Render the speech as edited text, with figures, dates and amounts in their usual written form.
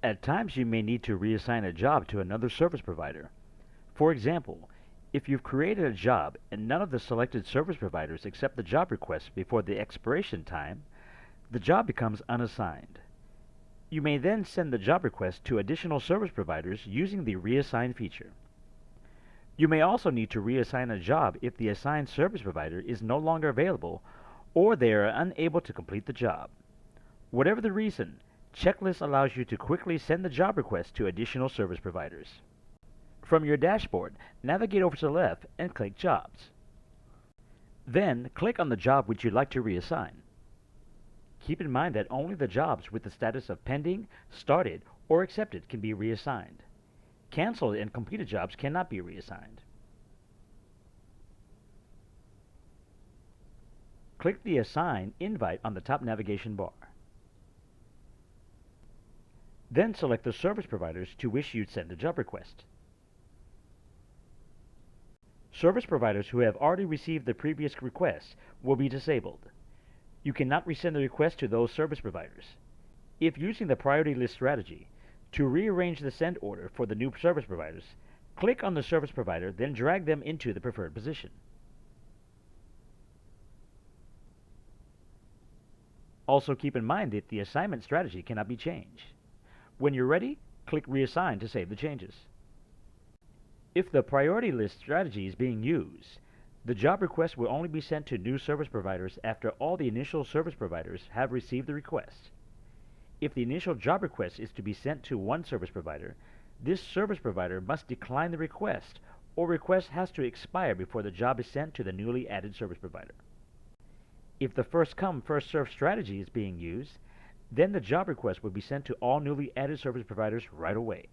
At times you may need to reassign a job to another service provider. For example, if you've created a job and none of the selected service providers accept the job request before the expiration time, the job becomes unassigned. You may then send the job request to additional service providers using the reassign feature. You may also need to reassign a job if the assigned service provider is no longer available or they are unable to complete the job. Whatever the reason, Checklist allows you to quickly send the job request to additional service providers. From your dashboard, navigate over to the left and click Jobs. Then, click on the job which you'd like to reassign. Keep in mind that only the jobs with the status of pending, started, or accepted can be reassigned. Canceled and completed jobs cannot be reassigned. Click the Assign Invite on the top navigation bar. Then select the service providers to which you'd send the job request. Service providers who have already received the previous request will be disabled. You cannot resend the request to those service providers. If using the priority list strategy, to rearrange the send order for the new service providers, click on the service provider, then drag them into the preferred position. Also keep in mind that the assignment strategy cannot be changed. When you're ready, click Reassign to save the changes. If the priority list strategy is being used, the job request will only be sent to new service providers after all the initial service providers have received the request. If the initial job request is to be sent to one service provider, this service provider must decline the request, or request has to expire before the job is sent to the newly added service provider. If the first come, first served strategy is being used, then the job request will be sent to all newly added service providers right away.